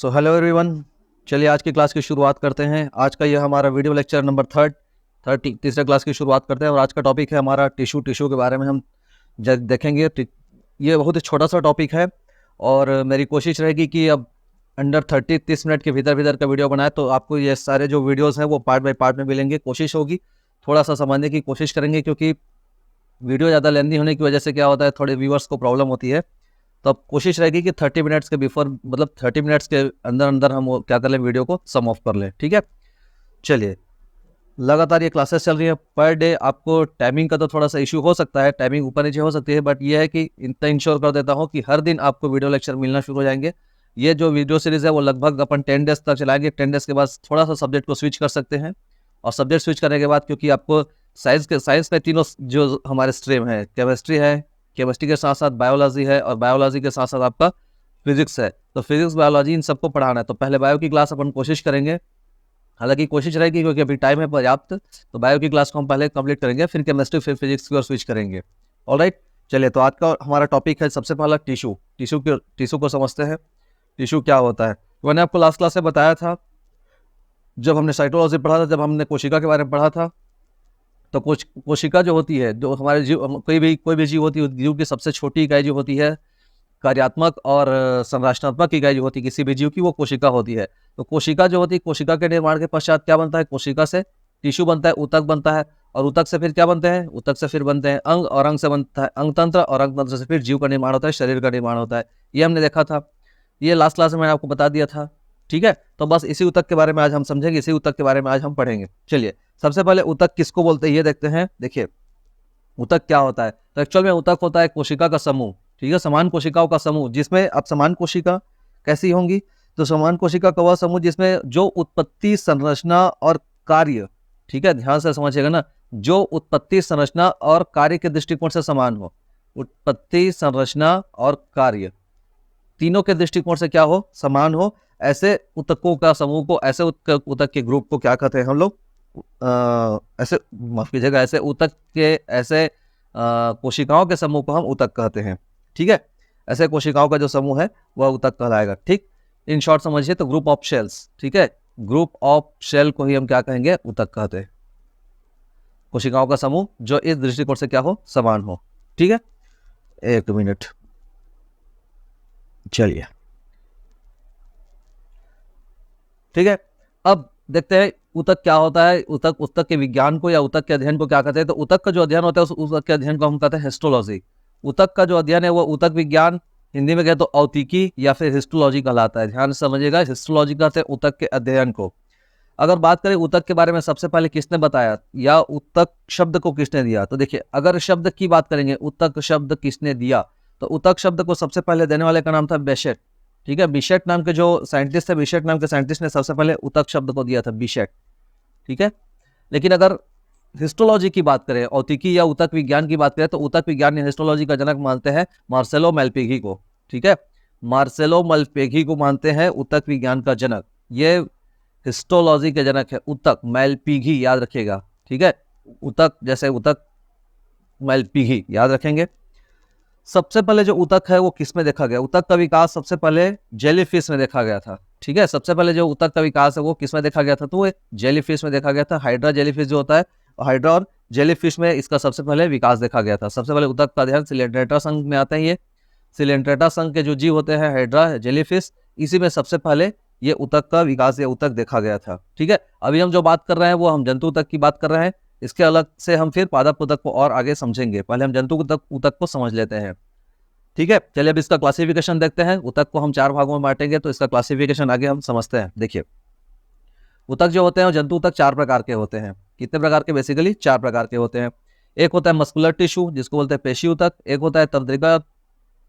So hello everyone, चलिए आज की क्लास की शुरुआत करते हैं। आज का यह हमारा वीडियो लेक्चर नंबर तीसरे क्लास की शुरुआत करते हैं और आज का टॉपिक है हमारा टिश्यू के बारे में हम देखेंगे। ये बहुत ही छोटा सा टॉपिक है और मेरी कोशिश रहेगी कि अब अंडर 30 मिनट के भीतर का वीडियो बनाए, तो आपको ये सारे जो वीडियोस हैं वो पार्ट बाय पार्ट में मिलेंगे। कोशिश होगी थोड़ा सा समझने की कोशिश करेंगे, क्योंकि वीडियो ज़्यादा लेंदी होने की वजह से क्या होता है, थोड़े व्यूअर्स को प्रॉब्लम होती है। तो अब कोशिश रहेगी कि 30 मिनट्स के बिफोर, मतलब 30 मिनट्स के अंदर अंदर हम क्या कर लें, वीडियो को सम ऑफ कर लें। ठीक है, चलिए। लगातार ये क्लासेस चल रही है पर डे। आपको टाइमिंग का तो थोड़ा सा इशू हो सकता है, टाइमिंग ऊपर नीचे हो सकती है, बट ये है कि इतना इंश्योर कर देता हूँ कि हर दिन आपको वीडियो लेक्चर मिलना शुरू हो जाएंगे। ये जो वीडियो सीरीज़ है वो लगभग अपन 10 डेज तक चलाएंगे। 10 डेज के बाद थोड़ा सा सब्जेक्ट को स्विच कर सकते हैं, और सब्जेक्ट स्विच करने के बाद, क्योंकि आपको साइंस में तीनों जो हमारे स्ट्रीम है, केमिस्ट्री है, केमिस्ट्री के साथ साथ बायोलॉजी है, और बायोलॉजी के साथ साथ आपका फिजिक्स है। तो फिजिक्स बायोलॉजी इन सबको पढ़ाना है। तो पहले बायो की क्लास अपन कोशिश करेंगे, हालांकि कोशिश रहेगी क्योंकि अभी टाइम है पर्याप्त, तो बायो की क्लास को हम पहले कंप्लीट करेंगे, फिर केमिस्ट्री, फिर फिजिक्स की ओर स्विच करेंगे। ऑलराइट, चलिए। तो आज का हमारा टॉपिक है सबसे पहला टिश्यू को समझते हैं। टिश्यू क्या होता है, मैंने आपको लास्ट क्लास में बताया था जब हमने साइटोलॉजी पढ़ा था, जब हमने कोशिका के बारे में पढ़ा था। तो कोशिका जो होती है, जो हमारे जीव, कोई भी जीव होती है, जीव की सबसे छोटी इकाई जो होती है, कार्यात्मक और संरचनात्मक इकाई जो होती है किसी भी जीव की, वो कोशिका होती है। तो कोशिका जो होती है, कोशिका के निर्माण के पश्चात क्या बनता है, कोशिका से टिश्यू बनता है, ऊतक बनता है, और ऊतक से फिर क्या बनते हैं, ऊतक से फिर बनते हैं अंग, और अंग से बनता है अंग तंत्र, और अंग तंत्र से फिर जीव का निर्माण होता है, शरीर का निर्माण होता है। ये हमने देखा था, ये लास्ट क्लास में मैंने आपको बता दिया था। ठीक है, तो बस इसी ऊतक के बारे में आज हम समझेंगे, इसी ऊतक के बारे में आज हम पढ़ेंगे। चलिए, सबसे पहले ऊतक किसको बोलते हैं ये देखते हैं। देखिए, ऊतक क्या होता है। तो एक्चुअल में ऊतक होता है कोशिका का समूह। ठीक है, समान कोशिकाओं का समूह, जिसमें अब समान कोशिका कैसी होंगी, तो समान कोशिका का वह समूह जिसमें जो उत्पत्ति, संरचना और कार्य, ठीक है, ध्यान से समझिएगा ना, जो उत्पत्ति, संरचना और कार्य के दृष्टिकोण से समान हो। उत्पत्ति, संरचना और कार्य तीनों के दृष्टिकोण से क्या हो, समान हो। ऐसे ऊतकों का समूह को, ऐसे ऊतक के ग्रुप को क्या कहते हैं हम लोग, ऐसे, माफ कीजिएगा, ऐसे ऊतक के, ऐसे कोशिकाओं के समूह को हम ऊतक कहते हैं। ठीक है, ऐसे कोशिकाओं का जो समूह है वह ऊतक कहलाएगा। ठीक, इन शॉर्ट समझिए तो ग्रुप ऑफ शेल्स। ठीक है, ग्रुप ऑफ शेल को ही हम क्या कहेंगे, ऊतक कहते हैं। कोशिकाओं का समूह जो इस दृष्टिकोण से क्या हो, समान हो। ठीक है, एक मिनट, चलिए। ठीक है, अब देखते हैं ऊतक क्या होता है। ऊतक के विज्ञान को या ऊतक के अध्ययन को क्या कहते हैं। तो ऊतक का जो अध्ययन होता है, उस ऊतक के अध्ययन को हम कहते हैं हिस्टोलॉजी। ऊतक का जो अध्ययन है वो ऊतक विज्ञान, हिंदी में कहे तो औतिकी या फिर हिस्टोलॉजी कहलाता है। ध्यान से समझिएगा, हिस्टोलॉजी कहते हैं ऊतक के अध्ययन को। अगर बात करें ऊतक के बारे में, सबसे पहले किसने बताया या ऊतक शब्द को किसने दिया, तो देखिए, अगर शब्द की बात करेंगे, ऊतक शब्द किसने दिया, तो ऊतक शब्द को सबसे पहले देने वाले का नाम था बेशेट। ठीक है, बिशेट नाम के जो साइंटिस्ट थे, बिशेट नाम के साइंटिस्ट ने सबसे पहले ऊतक शब्द को दिया था, बिशेट। ठीक है, लेकिन अगर हिस्टोलॉजी की बात करें, औतिकी या ऊतक विज्ञान की बात करें, तो ऊतक विज्ञान या हिस्टोलॉजी का जनक मानते हैं मार्सेलो मालपेघी को। ठीक है, मार्सेलो मालपेघी को मानते हैं ऊतक विज्ञान का जनक। ये हिस्टोलॉजी के जनक है ऊतक मालपेघी, याद रखिएगा। ठीक है, ऊतक जैसे ऊतक मालपेघी याद रखेंगे। सबसे पहले जो ऊतक है वो किस में देखा गया, ऊतक का विकास सबसे पहले जेलीफिश में देखा गया था। ठीक है, सबसे पहले जो ऊतक का विकास है वो किस में देखा गया था, तो वो जेलीफिश में देखा गया था। हाइड्रा जेलीफिश जो होता है, हाइड्रा और जेलीफिश में इसका सबसे पहले विकास देखा गया था। सबसे पहले ऊतक का अध्ययन सिलेंड्रेटा संघ में आता है। ये सिलेंड्रेटा संघ के जो जीव होते हैं, हाइड्रा, जेलीफिश, इसी में सबसे पहले ये ऊतक का विकास या ऊतक देखा गया था। ठीक है, अभी हम जो बात कर रहे हैं वो हम जंतु ऊतक की बात कर रहे हैं। इसके अलग से हम फिर पादप ऊतक को और आगे समझेंगे, पहले हम जंतु ऊतक को समझ लेते हैं। ठीक है, चलिए अब इसका क्लासिफिकेशन देखते हैं। ऊतक को हम 4 भागों में बांटेंगे, तो इसका क्लासिफिकेशन आगे हम समझते हैं। देखिए, ऊतक जो होते हैं, जंतु ऊतक 4 प्रकार के होते हैं। कितने प्रकार के, बेसिकली 4 प्रकार के होते हैं। एक होता है मस्कुलर टिश्यू, जिसको बोलते हैं पेशी ऊतक। एक होता है तंत्रिका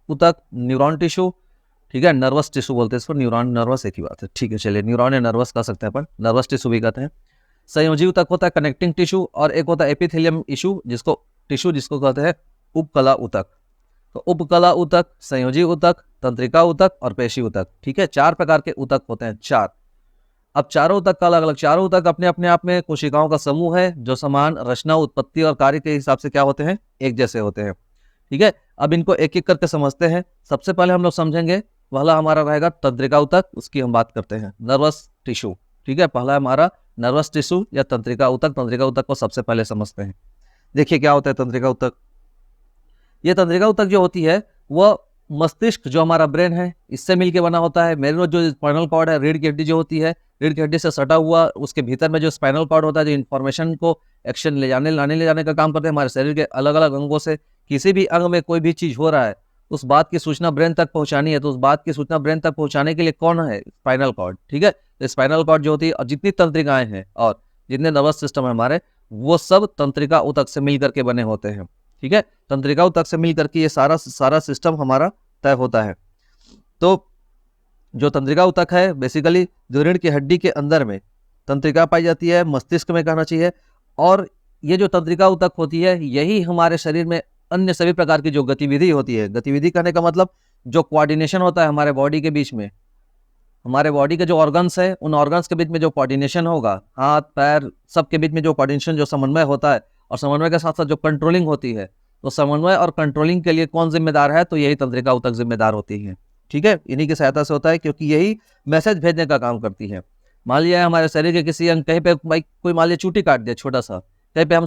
ऊतक, न्यूरॉन टिश्यू। ठीक है, नर्वस टिश्यू बोलते हैं इसको, न्यूरॉन नर्वस एक ही बात है। ठीक है, चलिए, न्यूरॉन या नर्वस कह सकते हैं अपन, नर्वस टिश्यू भी कहते हैं। संयोजी ऊतक होता है कनेक्टिंग टिश्यू, और एक होता है एपिथेलियम टिश्यू जिसको कहते हैं उपकला ऊतक। तो उपकला ऊतक, संयोजी ऊतक, तंत्रिका ऊतक और पेशी ऊतक। ठीक है, 4 प्रकार के ऊतक होते हैं, 4। अब चारों ऊतक का अलग अलग, चारों ऊतक अपने अपने आप में कोशिकाओं का समूह है, जो समान रचना, उत्पत्ति और कार्य के हिसाब से क्या होते हैं, एक जैसे होते हैं। ठीक है, अब इनको एक एक करके समझते हैं। सबसे पहले हम लोग समझेंगे पहला हमारा रहेगा तंत्रिका ऊतक, उसकी हम बात करते हैं। नर्वस टिश्यू, ठीक है, पहला हमारा नर्वस टिश्यू या तंत्रिका ऊतक। तंत्रिका ऊतक को सबसे पहले समझते हैं। देखिए क्या होता है तंत्रिका ऊतक। ये तंत्रिका ऊतक जो होती है वह मस्तिष्क जो हमारा ब्रेन है इससे मिलकर बना होता है। मेरे जो स्पाइनल कॉर्ड है, रीढ़ की हड्डी जो होती है, रीढ़ की हड्डी से सटा हुआ, उसके भीतर में जो स्पाइनल कॉर्ड होता है जो इन्फॉर्मेशन को एक्शन ले जाने का काम करते हैं। हमारे शरीर के अलग अलग अंगों से किसी भी अंग में कोई भी चीज हो रहा है, उस बात की सूचना ब्रेन तक पहुंचानी है, तो उस बात की सूचना ब्रेन तक पहुंचाने के लिए कौन है? स्पाइनल कॉर्ड, ठीक है। तो स्पाइनल कॉर्ड जो होती है और जितनी तंत्रिकाएं हैं और जितने नर्वस सिस्टम है हमारे, वो सब तंत्रिका ऊतक से मिल करके बने होते हैं, ठीक है। तंत्रिका ऊतक से मिल करके ये सारा सिस्टम हमारा तय होता है। तो जो तंत्रिका ऊतक है बेसिकली जो रीढ़ की हड्डी के अंदर में तंत्रिका पाई जाती है, मस्तिष्क में कहना चाहिए। और ये जो तंत्रिका ऊतक होती है यही हमारे शरीर में अन्य सभी प्रकार की जो गतिविधि होती है, गतिविधि कहने का मतलब जो कोऑर्डिनेशन होता है हमारे बॉडी के बीच में, हमारे बॉडी के जो ऑर्गन्स है उन ऑर्गन्स के बीच में जो कोऑर्डिनेशन होगा, हाथ पैर सबके बीच में जो कोऑर्डिनेशन, जो समन्वय होता है, और समन्वय के साथ साथ जो कंट्रोलिंग होती है, तो समन्वय और कंट्रोलिंग के लिए कौन जिम्मेदार है? तो यही तंत्रिका ऊतक जिम्मेदार होती है, ठीक है। इन्हीं की सहायता से होता है क्योंकि यही मैसेज भेजने का काम करती है। मान लिया हमारे शरीर के किसी अंग, कहीं पे भाई कोई मान लिया चूटी काट दिया छोटा सा, कहीं पे हम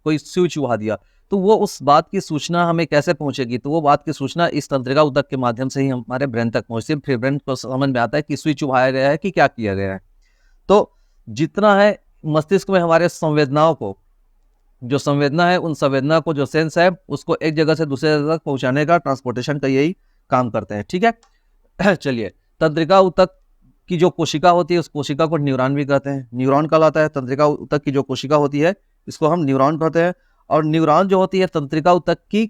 कोई सुई चुभा दिया, तो वो उस बात की सूचना हमें कैसे पहुंचेगी? तो वो बात की सूचना इस तंत्रिका ऊतक के माध्यम से ही हमारे ब्रेन तक पहुंचती है। फिर ब्रेन को समझ में आता है कि सुई चुभाया गया है कि क्या किया गया है। तो जितना है मस्तिष्क में हमारे संवेदनाओं को, जो संवेदना है उन संवेदना को, जो सेंस है उसको एक जगह से दूसरे जगह तक पहुंचाने का, ट्रांसपोर्टेशन का यही काम करते हैं, ठीक है। चलिए, तंत्रिका ऊतक की जो कोशिका होती है उस कोशिका को न्यूरॉन भी कहते हैं। न्यूरॉन कहलाता है तंत्रिका ऊतक की जो कोशिका होती है, इसको हम न्यूरॉन कहते हैं। और न्यूरॉन जो होती है तंत्रिका ऊतक की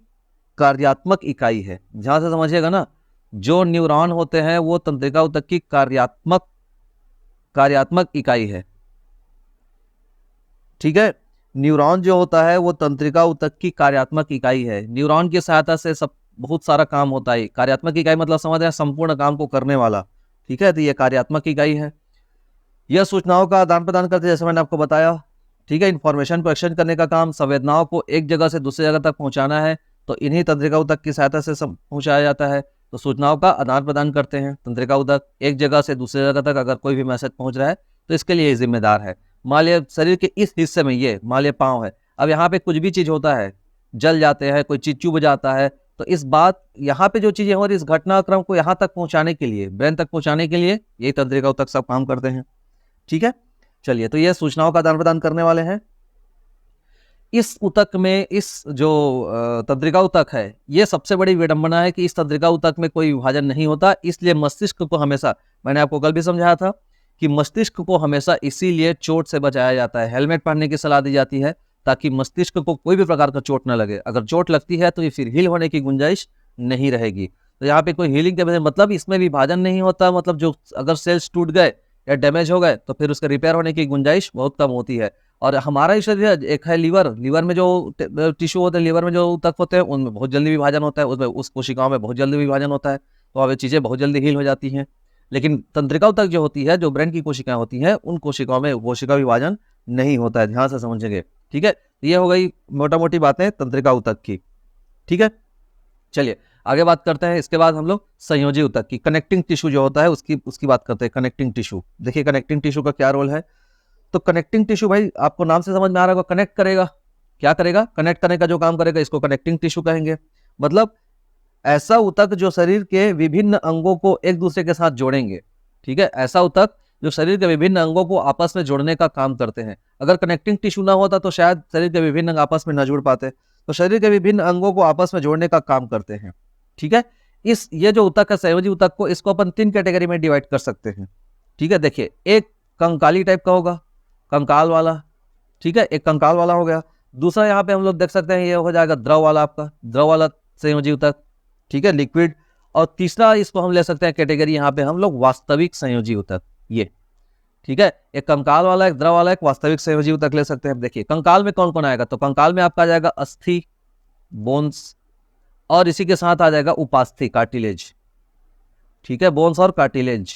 कार्यात्मक इकाई है। ध्यान से समझिएगा ना, जो न्यूरॉन होते हैं वो तंत्रिका ऊतक की कार्यात्मक इकाई है, ठीक है। न्यूरॉन जो होता है वो तंत्रिका ऊतक की कार्यात्मक इकाई है। न्यूरॉन की सहायता से सब बहुत सारा काम होता है। कार्यात्मक इकाई मतलब समझ रहे हैं, संपूर्ण काम को करने वाला, ठीक है। तो ये कार्यात्मक इकाई है। यह सूचनाओं का आदान प्रदान करते हैं, जैसे मैंने आपको बताया, ठीक है। इन्फॉर्मेशन को एक्सचेंज करने का काम, संवेदनाओं को एक जगह से दूसरी जगह तक पहुंचाना है, तो इन्हीं तंत्रिका ऊतक की सहायता से सब पहुंचाया जाता है। तो सूचनाओं का आदान प्रदान करते हैं तंत्रिका ऊतक, एक जगह से दूसरी जगह तक अगर कोई भी मैसेज पहुंच रहा है तो इसके लिए जिम्मेदार है। मान लिया शरीर के इस हिस्से में, ये मान लिया पाँव है, अब यहाँ पे कुछ भी चीज होता है, जल जाते हैं, कोई चीज चुभ जाता है, तो इस बात यहाँ पे जो चीजें हो रही, इस घटनाक्रम को यहाँ तक पहुंचाने के लिए, ब्रेन तक पहुंचाने के लिए यही तंत्रिका ऊतक सब काम करते हैं, ठीक है। चलिए, तो ये सूचनाओं का आदान प्रदान करने वाले हैं। इस ऊतक में, इस जो तंत्रिका ऊतक है, ये सबसे बड़ी विडंबना है कि इस तंत्रिका ऊतक में कोई विभाजन नहीं होता। इसलिए मस्तिष्क को हमेशा, मैंने आपको कल भी समझाया था कि मस्तिष्क को हमेशा इसीलिए चोट से बचाया जाता है। हेलमेट पहनने की सलाह दी जाती है ताकि मस्तिष्क को कोई भी प्रकार का चोट न लगे। अगर चोट लगती है तो ये फिर हील होने की गुंजाइश नहीं रहेगी। तो यहाँ पे कोई हीलिंग के मतलब इसमें विभाजन नहीं होता, मतलब जो अगर सेल्स टूट गए या डैमेज हो गए तो फिर उसके रिपेयर होने की गुंजाइश बहुत कम होती है। और हमारा ही शरीर, एक है लीवर, लीवर में जो टिश्यू होते हैं, लीवर में जो ऊतक होते हैं, उनमें बहुत जल्दी विभाजन होता है, उसमें उस कोशिकाओं में बहुत जल्दी विभाजन होता है, तो अब ये चीज़ें बहुत जल्दी हील हो जाती हैं। लेकिन तंत्रिका ऊतक जो होती है, जो ब्रेन की कोशिकाएं होती हैं, उन कोशिकाओं में कोशिका विभाजन नहीं होता है। ध्यान से समझेंगे, ठीक है। ये हो गई मोटा मोटी बातें तंत्रिका ऊतक की, ठीक है। चलिए आगे बात करते हैं। इसके बाद हम लोग संयोजी ऊतक की, कनेक्टिंग टिश्यू जो होता है उसकी बात करते हैं। कनेक्टिंग टिश्यू, देखिए कनेक्टिंग टिश्यू का क्या रोल है। तो कनेक्टिंग टिश्यू, भाई आपको नाम से समझ में आ रहा होगा, कनेक्ट करेगा। क्या करेगा? कनेक्ट करने का जो काम करेगा, इसको कनेक्टिंग टिश्यू कहेंगे। मतलब ऐसा ऊतक जो शरीर के विभिन्न अंगों को एक दूसरे के साथ जोड़ेंगे, ठीक है। ऐसा ऊतक जो शरीर के विभिन्न अंगों को आपस में जोड़ने का काम करते हैं। अगर कनेक्टिंग टिश्यू ना होता तो शायद शरीर के विभिन्न अंग आपस में न जुड़ पाते। तो शरीर के विभिन्न अंगों को आपस में जोड़ने का काम करते हैं, ठीक है। ये जो ऊतक है, संयोजी ऊतक को, इसको अपन 3 कैटेगरी में डिवाइड कर सकते हैं, ठीक है। देखिए, एक कंकाली टाइप का होगा, कंकाल वाला, ठीक है, एक कंकाल वाला हो गया। दूसरा यहाँ पे हम लोग देख सकते हैं, ये हो जाएगा द्रव वाला, आपका द्रव वाला संयोजी ऊतक, ठीक है, लिक्विड। और तीसरा इसको हम ले सकते हैं कैटेगरी यहाँ पे हम लोग वास्तविक संयोजी ऊतक, ये, ठीक है। एक कंकाल वाला, एक द्रव वाला, एक वास्तविक संयोजी ऊतक ले सकते हैं। देखिए कंकाल में कौन कौन आएगा, तो कंकाल में आपका आ जाएगा अस्थि, बोन्स, और इसी के साथ आ जाएगा उपास्थि, कार्टिलेज, ठीक है, बोन्स और कार्टिलेज,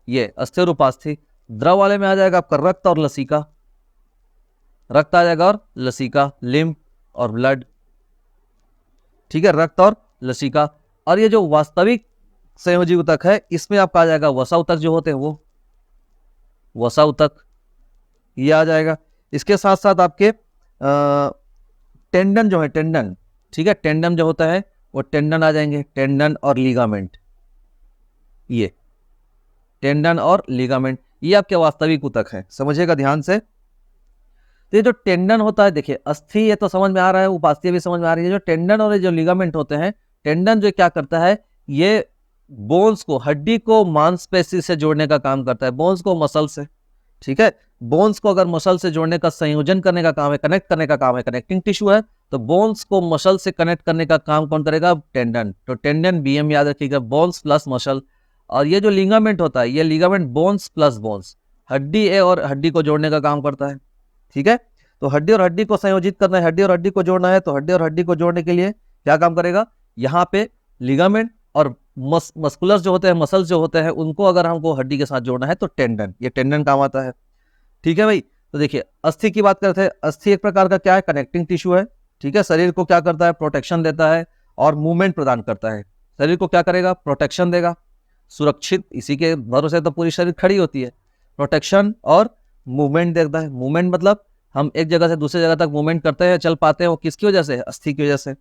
ये अस्थि और उपास्थि। द्रव वाले में आ जाएगा आपका रक्त और लसिका, रक्त आ जाएगा और लसिका, लिम्फ और ब्लड, ठीक है, रक्त और लसिका। और ये जो वास्तविक संयोजी ऊतक है, इसमें आपका आ जाएगा वसा ऊतक जो होते हैं वो वसा ऊतक, ये आ जाएगा। इसके साथ साथ आपके टेंडन जो है, टेंडन, ठीक है, टेंडन जो होता है वो टेंडन आ जाएंगे, टेंडन और लिगामेंट, ये टेंडन और लिगामेंट, ये आपके वास्तविक ऊतक है, समझिएगा ध्यान से। तो ये जो टेंडन होता है, देखिए अस्थि ये तो समझ में आ रहा है, उपास्थि भी समझ में आ रही है। जो टेंडन और जो लिगामेंट होते हैं, टेंडन जो क्या करता है, ये बोन्स को, हड्डी को मांसपेशी से जोड़ने का काम करता है, बोन्स को मसल से, ठीक है। बोन्स को अगर मसल से जोड़ने का, संयोजन करने का काम है, कनेक्ट करने का काम है, कनेक्टिंग टिश्यू है, तो बोन्स को मसल से कनेक्ट करने का काम कौन करेगा, टेंडन। तो टेंडन बीएम याद रखिएगा, बोन्स प्लस मसल। और ये जो लिगामेंट होता है, ये लिगामेंट बोन्स प्लस बोन्स, हड्डी है और हड्डी को जोड़ने का काम करता है, ठीक है। तो हड्डी और हड्डी को संयोजित करना है, हड्डी और हड्डी को जोड़ना है, तो हड्डी और हड्डी को जोड़ने के लिए क्या काम करेगा, यहाँ पे लिगामेंट और मस्कुलर जो होते हैं, मसल्स जो होते हैं, उनको अगर हमको हड्डी के साथ जोड़ना है तो टेंडन, ये टेंडन काम आता है, ठीक है भाई। तो देखिए अस्थि की बात करते हैं, अस्थि एक प्रकार का क्या है, कनेक्टिंग टिश्यू है, ठीक है। शरीर को क्या करता है, प्रोटेक्शन देता है और मूवमेंट प्रदान करता है। शरीर को क्या करेगा, प्रोटेक्शन देगा, सुरक्षित, इसी के भरोसे तो पूरी शरीर खड़ी होती है, प्रोटेक्शन और मूवमेंट देता है। मूवमेंट मतलब हम एक जगह से दूसरी जगह तक मूवमेंट करते हैं, चल पाते हैं, वो किसकी वजह से, अस्थि की वजह से।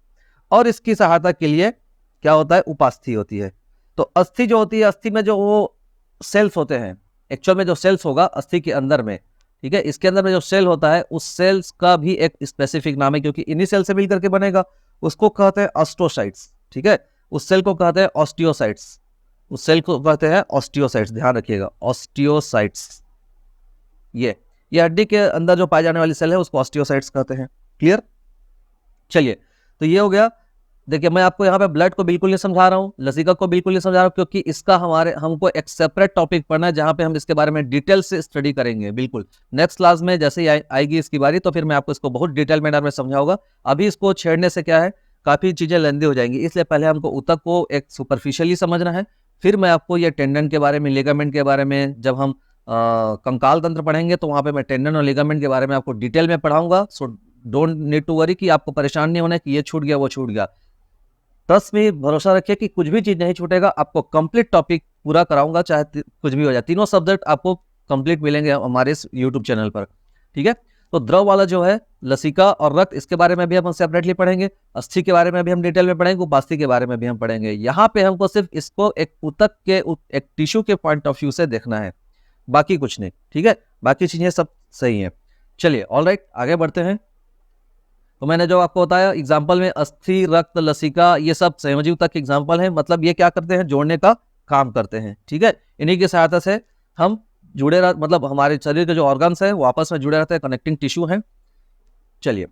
और इसकी सहायता के लिए क्या होता है, उपास्थि होती है। तो अस्थि जो होती है, अस्थि में जो वो सेल्स होते हैं, एक्चुअल में जो सेल्स होगा अस्थि के अंदर में, ठीक है, इसके अंदर में जो सेल होता है, उस सेल्स का भी एक स्पेसिफिक नाम है, क्योंकि इन्हीं सेल से मिलकर के बनेगा, उसको कहते हैं ऑस्टोसाइट्स, ठीक है। उस सेल को कहते हैं ऑस्टियोसाइट्स, उस सेल को कहते हैं ऑस्टियोसाइट्स, ध्यान रखिएगा, ऑस्टियोसाइट्स। ये हड्डी के अंदर जो पाए जाने वाली सेल है उसको ऑस्टियोसाइट्स कहते हैं। क्लियर, चलिए, तो ये हो गया। देखिए मैं आपको यहाँ पे ब्लड को बिल्कुल नहीं समझा रहा हूँ, लसिका को बिल्कुल नहीं समझा रहा हूँ, क्योंकि इसका हमको एक सेपरेट टॉपिक पढ़ना है, जहाँ पे हम इसके बारे में डिटेल से स्टडी करेंगे। बिल्कुल नेक्स्ट क्लास में जैसे ही आएगी इसकी बारी, तो फिर मैं आपको इसको बहुत डिटेल मैनर में समझाऊंगा। अभी इसको छेड़ने से क्या है, काफी चीजें लेंदी हो जाएंगी, इसलिए पहले हमको ऊतक को एक सुपरफिशियली समझना है, फिर मैं आपको ये टेंडन के बारे में, लिगामेंट के बारे में, जब हम कंकाल तंत्र पढ़ेंगे तो वहां पे मैं टेंडन और लिगामेंट के बारे में आपको डिटेल में पढ़ाऊंगा। So don't need to worry कि आपको परेशान नहीं होना कि ये छूट गया वो छूट गया। ट्रस्ट में भरोसा रखिए कि कुछ भी चीज नहीं छूटेगा, आपको कंप्लीट टॉपिक पूरा कराऊंगा, चाहे कुछ भी हो जाए। तीनों सब्जेक्ट आपको कंप्लीट मिलेंगे हमारे इस यूट्यूब चैनल पर, ठीक है। तो द्रव वाला जो है लसिका और रक्त, इसके बारे में भी हम सेपरेटली पढ़ेंगे, अस्थि के बारे में भी हम डिटेल में पढ़ेंगे, उपास्थि के बारे में भी हम पढ़ेंगे। यहाँ पे हमको सिर्फ इसको एक ऊतक के, एक टिश्यू के पॉइंट ऑफ व्यू से देखना है, बाकी कुछ नहीं, ठीक है। बाकी चीजें सब सही है। चलिए ऑलराइट, आगे बढ़ते हैं। तो मैंने जो आपको बताया एग्जाम्पल में, अस्थि, रक्त, लसिका, ये सब संयोजी ऊतक के एग्जाम्पल हैं, मतलब ये क्या करते हैं, जोड़ने का काम करते हैं, ठीक है। इन्हीं की सहायता से हम जुड़े मतलब हमारे शरीर के जो ऑर्गन्स हैं वो आपस में जुड़े रहते हैं, कनेक्टिंग टिश्यू हैं। चलिए,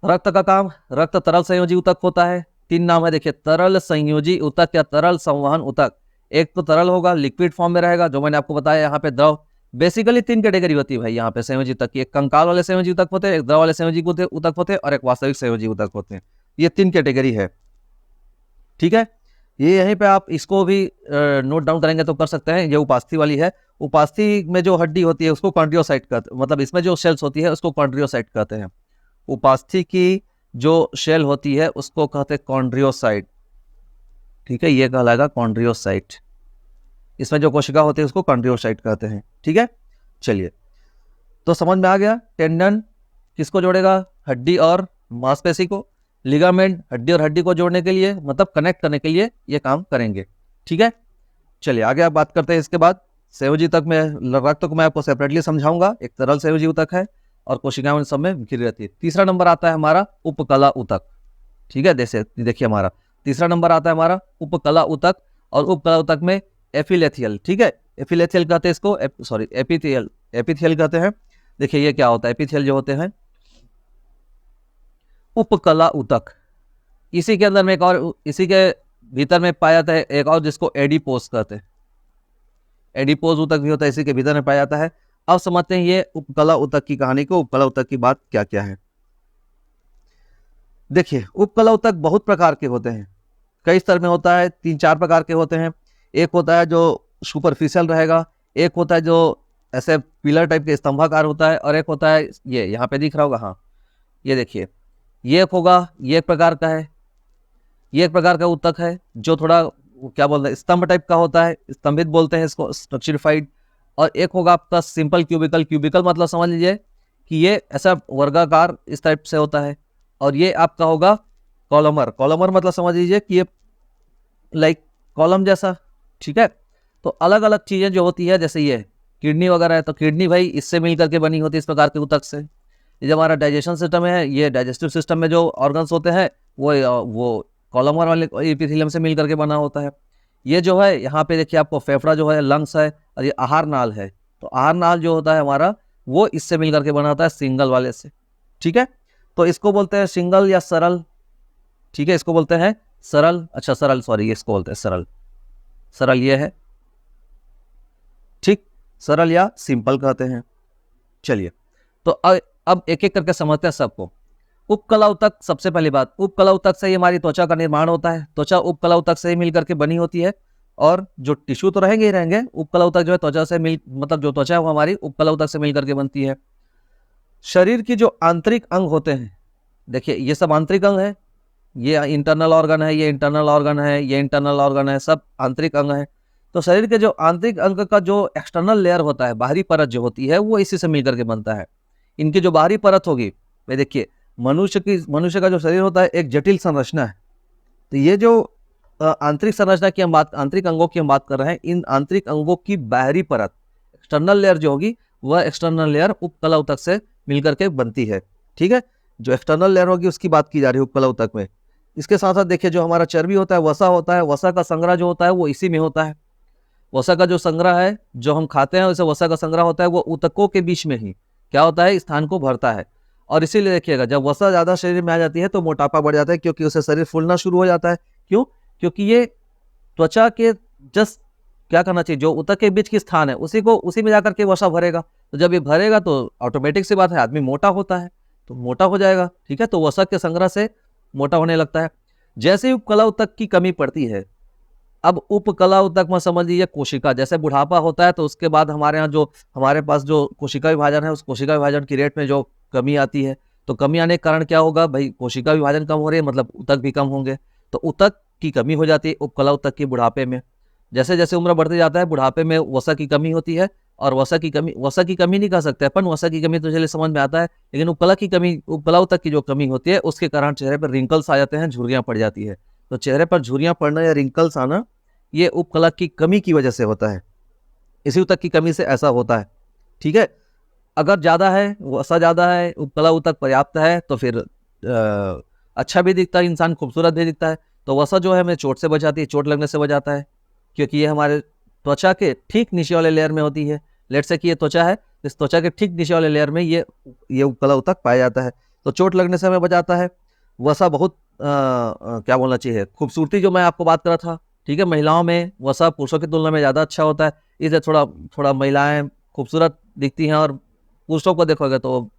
रक्त का काम, रक्त तरल संयोजी ऊतक होता है। 3 नाम है, देखिए, तरल संयोजी ऊतक या तरल संवहन ऊतक। एक तो तरल होगा, लिक्विड फॉर्म में रहेगा, जो मैंने आपको बताया। यहाँ पे द्रव, बेसिकली 3 कैटेगरी होती है भाई यहाँ पे संयोजी ऊतक की, एक कंकाल वाले संयोजी ऊतक होते हैं, एक द्रव वाले संयोजी ऊतक होते हैं, और एक वास्तविक संयोजी ऊतक होते हैं। ये 3 कैटेगरी है, ठीक है। ये यहीं पे आप इसको भी नोट डाउन करेंगे तो कर सकते हैं। ये उपास्थि वाली है। उपास्थि में जो हड्डी होती है उसको कॉन्ड्रियोसाइट कहते हैं, मतलब इसमें जो सेल्स होती है उसको कॉन्ड्रियोसाइट कहते हैं। उपास्थि की जो शेल होती है उसको कहते हैं कॉन्ड्रियोसाइट, ठीक है, ये कहलाएगा कॉन्ड्रियोसाइट। इसमें जो कोशिका होती है उसको कॉन्ड्रियोसाइट कहते हैं, ठीक है। चलिए, तो समझ में आ गया, टेंडन किसको जोड़ेगा, हड्डी और मांसपेशी को, लिगामेंट हड्डी और हड्डी को जोड़ने के लिए, मतलब कनेक्ट करने के लिए ये काम करेंगे, ठीक है। चलिए आगे आप बात करते हैं। इसके बाद संयोजी ऊतक में, रक्त को मैं आपको सेपरेटली समझाऊंगा, एक तरल संयोजी ऊतक है और कोशिकाएं सब में घिरी रहती है। तीसरा नंबर आता है हमारा उपकला ऊतक, ठीक है। देखिए हमारा तीसरा नंबर आता है हमारा उपकला ऊतक, और उपकला ऊतक में एपिथेलियल, ठीक है, एपिथेलियल कहते हैं इसको, सॉरी एपिथेलियल कहते हैं। देखिए ये क्या होता है, एपिथेलियल जो होते हैं, उपकला ऊतक, इसी के अंदर में एक और, इसी के भीतर में पाया जाता है एक और, जिसको एडिपोज कहते हैं। एडिपोज ऊतक भी होता है, इसी के भीतर में पाया जाता है। अब समझते हैं ये उपकला ऊतक की कहानी को, उपकला ऊतक की बात क्या क्या है। देखिए, उपकला ऊतक बहुत प्रकार के होते हैं, कई स्तर में होता है, 3-4 प्रकार के होते हैं। एक होता है जो सुपरफिशियल रहेगा, एक होता है जो ऐसे पिलर टाइप के स्तंभाकार होता है, और एक होता है ये यहाँ पे दिख रहा होगा, हाँ ये देखिए, ये एक होगा, ये एक प्रकार का है। ये एक प्रकार का ऊतक है जो थोड़ा वो क्या बोलते हैं, स्तंभ टाइप का होता है, स्तंभित बोलते हैं इसको, स्ट्रक्चरिफाइड। और एक होगा आपका सिंपल क्यूबिकल। क्यूबिकल मतलब समझ लीजिए कि ये ऐसा वर्गाकार इस टाइप से होता है। और ये आपका होगा कॉलमर। कॉलमर मतलब समझ लीजिए कि ये लाइक कॉलम जैसा, ठीक है। तो अलग अलग चीजें जो होती है, जैसे ये किडनी वगैरह है, तो किडनी भाई इससे मिल करके बनी होती है, इस प्रकार के ऊतक से। ये जो हमारा डाइजेशन सिस्टम है, ये डाइजेस्टिव सिस्टम में जो ऑर्गन्स होते हैं वो कॉलमर वाले एपिथेलियम से मिल करके बना होता है। ये जो है यहाँ पे देखिए आपको फेफड़ा जो है, लंग्स है, और ये आहार नाल है। तो आहार नाल जो होता है हमारा, वो इससे मिल करके बना होता है, सिंगल वाले से, ठीक है। तो इसको बोलते हैं सिंगल या सरल, ठीक है, इसको बोलते हैं सरल। अच्छा सरल, सॉरी, इसको बोलते हैं सरल। सरल ये है, ठीक, सरल या सिंपल कहते हैं। चलिए, तो अब एक एक करके समझते हैं सबको। उपकला ऊतक, सबसे पहली बात, उपकला ऊतक से ही हमारी त्वचा का निर्माण होता है। त्वचा उपकला ऊतक से ही मिल करके बनी होती है। और जो टिश्यू तो रहेंगे ही रहेंगे, उपकला ऊतक जो है त्वचा से मिल, मतलब जो त्वचा है वो हमारी उपकला ऊतक से मिल करके बनती है। शरीर की जो आंतरिक अंग होते हैं, देखिए ये सब आंतरिक अंग है, ये इंटरनल ऑर्गन है, ये इंटरनल ऑर्गन है, ये इंटरनल ऑर्गन है, सब आंतरिक अंग है। तो शरीर के जो आंतरिक अंग का जो एक्सटर्नल लेयर होता है, बाहरी परत जो होती है, वो इसी से मिल करके बनता है। इनकी जो बाहरी परत होगी, वे देखिए मनुष्य का जो शरीर होता है एक जटिल संरचना है। तो ये जो आंतरिक संरचना की हम बात, आंतरिक अंगों की हम बात कर रहे हैं, इन आंतरिक अंगों की बाहरी परत, एक्सटर्नल लेयर जो होगी, वह एक्सटर्नल लेयर उपकला ऊतक से मिलकर के बनती है, ठीक है। जो एक्सटर्नल लेयर होगी उसकी बात की जा रही है उपकला ऊतक में। इसके साथ साथ देखिए जो हमारा चर्बी होता है, वसा होता है, वसा का संग्रह जो होता है वो इसी में होता है। वसा का जो संग्रह है, जो हम खाते हैं उसे वसा का संग्रह होता है, वो ऊतकों के बीच में ही क्या होता है, स्थान को भरता है। और इसीलिए देखिएगा जब वसा ज्यादा शरीर में आ जाती है तो मोटापा बढ़ जाता है, क्योंकि उसे शरीर फूलना शुरू हो जाता है। क्यों? क्योंकि ये त्वचा के जस्ट क्या करना चाहिए, जो ऊतक के बीच की स्थान है उसी में जाकर के वसा भरेगा। तो जब ये भरेगा तो ऑटोमेटिक सी बात है, आदमी मोटा होता है तो मोटा हो जाएगा, ठीक है। तो वसा के संग्रह से मोटा होने लगता है। जैसे ही उपकला ऊतक की कमी पड़ती है, अब उपकला ऊतक में समझ लीजिए कोशिका, जैसे बुढ़ापा होता है तो उसके बाद हमारे यहाँ जो हमारे पास जो कोशिका विभाजन है, उस कोशिका विभाजन की रेट में जो कमी आती है, तो कमी आने के कारण क्या होगा भाई, कोशिका विभाजन कम हो रही है, मतलब ऊतक भी कम होंगे। तो ऊतक की कमी हो जाती है उपकला ऊतक की बुढ़ापे में। जैसे जैसे उम्र बढ़ते जाता है, बुढ़ापे में वसा की कमी होती है। और वसा की कमी नहीं कह सकते अपन, वसा की कमी तो चलिए समझ में आता है, लेकिन उपकला ऊतक की जो कमी होती है उसके कारण चेहरे पर रिंकल्स आ जाते हैं, झुर्रियां पड़ जाती है। तो चेहरे पर झुर्रियां पड़ना या रिंकल्स आना, ये उपकला की कमी की वजह से होता है। इसी ऊतक की कमी से ऐसा होता है, ठीक है। अगर ज़्यादा है, वसा ज़्यादा है, उपकला ऊतक पर्याप्त है, तो फिर अच्छा भी दिखता है इंसान, खूबसूरत भी दिखता है। तो वसा जो है हमें चोट से बचाती है, चोट लगने से बचाता है, क्योंकि ये हमारे त्वचा के ठीक नीचे वाले लेयर में होती है। लेट से कि ये त्वचा है, इस त्वचा के ठीक नीचे वाले लेयर में ये उपकला ऊतक पाया जाता है। तो चोट लगने से हमें बचाता है। वसा बहुत क्या बोलना चाहिए, खूबसूरती जो मैं आपको बात कर रहा था, ठीक है। महिलाओं में वसा पुरुषों की तुलना में ज़्यादा अच्छा होता है, इसलिए थोड़ा महिलाएं खूबसूरत दिखती हैं। और पुरुषों को देखोगे तो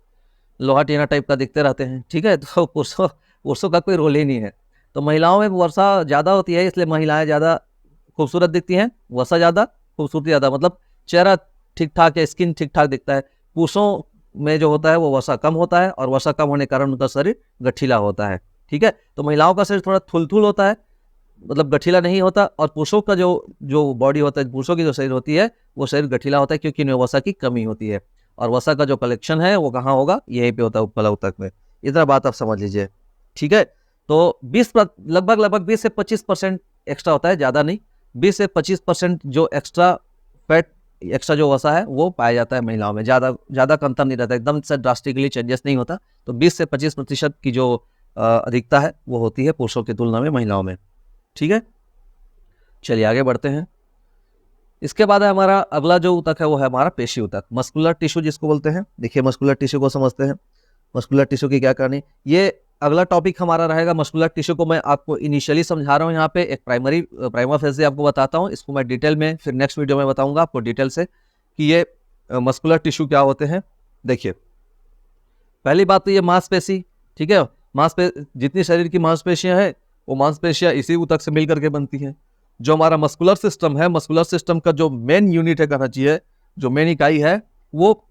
लोहा टीना टाइप का दिखते रहते हैं, ठीक है। तो पुरुषों का कोई रोल ही नहीं है। तो महिलाओं में वसा ज़्यादा होती है, इसलिए महिलाएं ज़्यादा खूबसूरत दिखती हैं, वसा ज़्यादा, खूबसूरती ज़्यादा, मतलब चेहरा ठीक ठाक है, स्किन ठीक ठाक दिखता है। पुरुषों में जो होता है वो वसा कम होता है, और वसा कम होने के कारण उनका शरीर गठीला होता है, ठीक है। तो महिलाओं का शरीर थोड़ा थुलथुल होता है, मतलब गठीला नहीं होता। और पुरुषों का जो बॉडी होता है, पुरुषों की जो शरीर होती है, वो शरीर गठीला होता है, क्योंकि इनमें वसा की कमी होती है। और वसा का जो कलेक्शन है वो कहाँ होगा, यहीं पे होता है, उपकला ऊतक में। इतना बात आप समझ लीजिए, ठीक है। तो लगभग 20 से 25% एक्स्ट्रा होता है, ज़्यादा नहीं। 20 से 25% जो एक्स्ट्रा फैट, एक्स्ट्रा जो वसा है वो पाया जाता है महिलाओं में। ज़्यादा अंतर नहीं रहता, एकदम से ड्रास्टिकली चेंजेस नहीं होता। तो 20 से 25% की जो अधिकता है वो होती है पुरुषों की तुलना में महिलाओं में, ठीक है। चलिए आगे बढ़ते हैं। इसके बाद है हमारा अगला जो ऊतक है वो है हमारा पेशी ऊतक, मस्कुलर टिश्यू जिसको बोलते हैं। देखिए मस्कुलर टिश्यू को समझते हैं, मस्कुलर टिश्यू की क्या कहानी। ये अगला टॉपिक हमारा रहेगा। मस्कुलर टिश्यू को मैं आपको इनिशियली समझा रहा हूँ, यहाँ पे एक प्राइमा फेज से आपको बताता हूँ। इसको मैं डिटेल में फिर नेक्स्ट वीडियो में बताऊंगा आपको डिटेल से कि ये मस्कुलर टिश्यू क्या होते हैं। देखिए पहली बात तो ये मांसपेशी, ठीक है। जितनी शरीर की मांसपेशियां हैं वो मांसपेशियां इसी ऊतक से मिलकर के बनती हैं। जो हमारा मस्कुलर सिस्टम है, मस्कुलर सिस्टम का जो मेन यूनिट है, कहना चाहिए जो मेन इकाई है, वो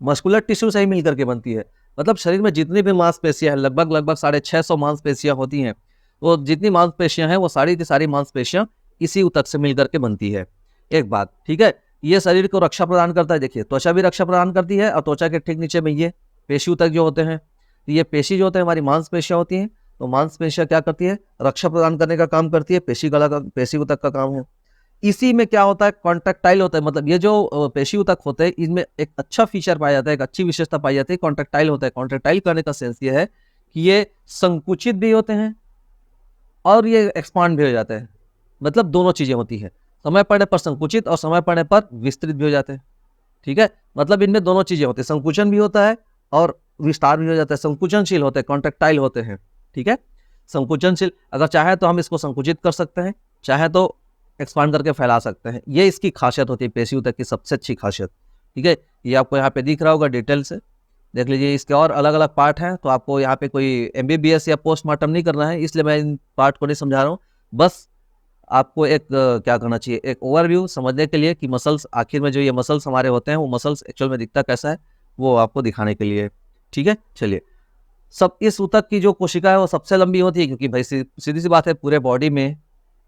मस्कुलर टिश्यू से ही मिलकर के बनती है। मतलब शरीर में जितनी भी मांसपेशियां हैं, लगभग 650 मांसपेशियां होती हैं। वो जितनी मांसपेशियां हैं वो सारी की सारी मांसपेशियां इसी ऊतक से मिलकर के बनती है। एक बात, ठीक है। ये शरीर को रक्षा प्रदान करता है। देखिए, त्वचा भी रक्षा प्रदान करती है और त्वचा के ठीक नीचे में ये पेशी ऊतक जो होते हैं, ये पेशी जो होते हैं हमारी मांसपेशियां होती हैं। तो मांसपेशियां क्या करती है, रक्षा प्रदान करने का काम करती है। पेशी ऊतक का काम है। इसी में क्या होता है, कॉन्ट्रेक्टाइल होता है। मतलब ये जो पेशी ऊतक होते हैं, इनमें एक अच्छा फीचर पाया जाता है, एक अच्छी विशेषता पाई जाती है, कॉन्ट्रेक्टाइल होता है। कॉन्ट्रेक्टाइल करने का सेंस ये है कि ये संकुचित भी होते हैं और ये एक्सपांड भी हो जाते हैं। मतलब दोनों चीजें होती हैं, समय पड़ने पर संकुचित और समय पड़ने पर विस्तृत भी हो जाते हैं। ठीक है, मतलब इनमें दोनों चीजें होती है, संकुचन भी होता है और विस्तार भी हो जाता है। संकुचनशील होते हैं, कॉन्ट्रेक्टाइल होते हैं। ठीक है, संकुचनशील, अगर चाहे तो हम इसको संकुचित कर सकते हैं, चाहे तो एक्सपांड करके फैला सकते हैं। ये इसकी खासियत होती है, पेशी ऊतक की सबसे अच्छी खासियत। ठीक है, ये आपको यहाँ पे दिख रहा होगा, डिटेल से देख लीजिए। इसके और अलग अलग पार्ट हैं, तो आपको यहाँ पे कोई MBBS या पोस्टमार्टम नहीं करना है, इसलिए मैं इन पार्ट को नहीं समझा रहा हूँ। बस आपको एक क्या करना चाहिए, एक ओवरव्यू समझने के लिए कि मसल्स, आखिर में जो ये मसल्स हमारे होते हैं, वो मसल्स एक्चुअल में दिखता कैसा है, वो आपको दिखाने के लिए। ठीक है, चलिए। सब इस ऊतक की जो कोशिका है वो सबसे लंबी होती है, क्योंकि भाई सीधी सी बात है, पूरे बॉडी में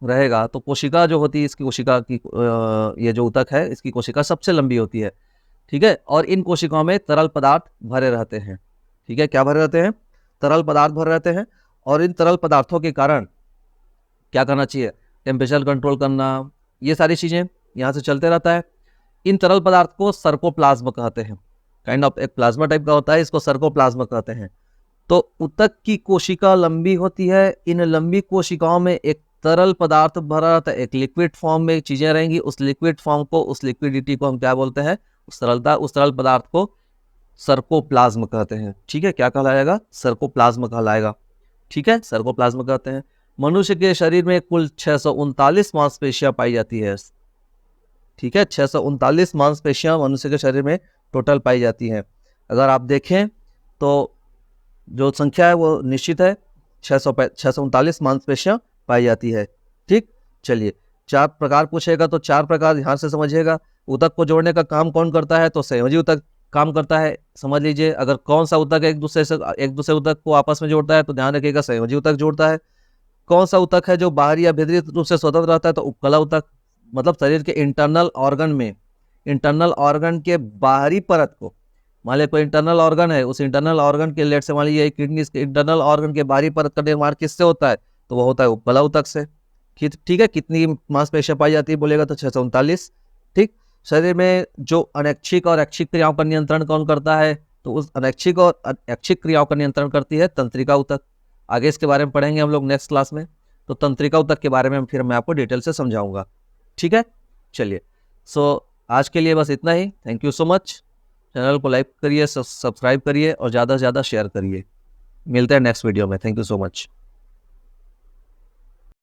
रहेगा तो कोशिका जो होती है, इसकी कोशिका की ये जो ऊतक है, इसकी कोशिका सबसे लंबी होती है। ठीक है, और इन कोशिकाओं में तरल पदार्थ भरे रहते हैं। ठीक है, क्या भरे रहते हैं, तरल पदार्थ भरे रहते हैं। और इन तरल पदार्थों के कारण क्या करना चाहिए, टेम्परेचर कंट्रोल करना, ये सारी चीजें यहाँ से चलते रहता है। इन तरल पदार्थ को सर्कोप्लाज्म कहते हैं। काइंड ऑफ एक प्लाज्मा टाइप का होता है, इसको सर्कोप्लाज्म कहते हैं। तो ऊतक की कोशिका लंबी होती है। इन लंबी कोशिकाओं में एक तरल पदार्थ भरा रहता है, एक लिक्विड फॉर्म में चीजें रहेंगी। उस लिक्विड फॉर्म को, उस लिक्विडिटी को हम क्या बोलते हैं, उस तरल पदार्थ को सर्कोप्लाज्म कहते हैं। ठीक है, क्या कहलाएगा, सर्कोप्लाज्म कहलाएगा। ठीक है, सर्कोप्लाज्म कहते हैं। मनुष्य के शरीर में कुल 639 मांसपेशियां पाई जाती है। ठीक है, 639 मांसपेशियां मनुष्य के शरीर में टोटल पाई जाती हैं। अगर आप देखें तो जो संख्या है वो निश्चित है, 639 मांसपेशियां पाई जाती है। ठीक, चलिए। 4 प्रकार पूछेगा तो 4 प्रकार ध्यान से समझिएगा। ऊतक को जोड़ने का काम कौन करता है, तो संयोजी ऊतक काम करता है, समझ लीजिए। अगर कौन सा ऊतक एक दूसरे ऊतक को आपस में जोड़ता है, तो ध्यान रखिएगा संयोजी ऊतक जोड़ता है। कौन सा ऊतक है जो बाहरी या भीतरी रूप से स्वतंत्र रहता है, तो उपकला ऊतक। मतलब शरीर के इंटरनल ऑर्गन में, इंटरनल ऑर्गन के बाहरी परत को, मान लीजिए कोई इंटरनल ऑर्गन है, उस इंटरनल ऑर्गन के, लेट से मान लीजिए किडनी, इसके इंटरनल ऑर्गन के बाहरी परत का निर्माण किससे होता है, तो वो होता है उपकला ऊतक से। ठीक है, कितनी मांसपेशियां पाई जाती है बोलेगा तो 639। ठीक, शरीर में जो अनैच्छिक और ऐच्छिक क्रियाओं का नियंत्रण कौन करता है, तो उस अनैच्छिक और ऐच्छिक क्रियाओं का नियंत्रण करती है तंत्रिका ऊतक। आगे इसके बारे में पढ़ेंगे हम लोग नेक्स्ट क्लास में, तो तंत्रिका ऊतक के बारे में फिर मैं आपको डिटेल से समझाऊंगा। ठीक है, चलिए। आज के लिए बस इतना ही। Thank you so much. Channel को लाइक करिए, सब्सक्राइब करिए और ज़्यादा से ज़्यादा शेयर करिए। मिलते हैं नेक्स्ट वीडियो में। Thank you so much.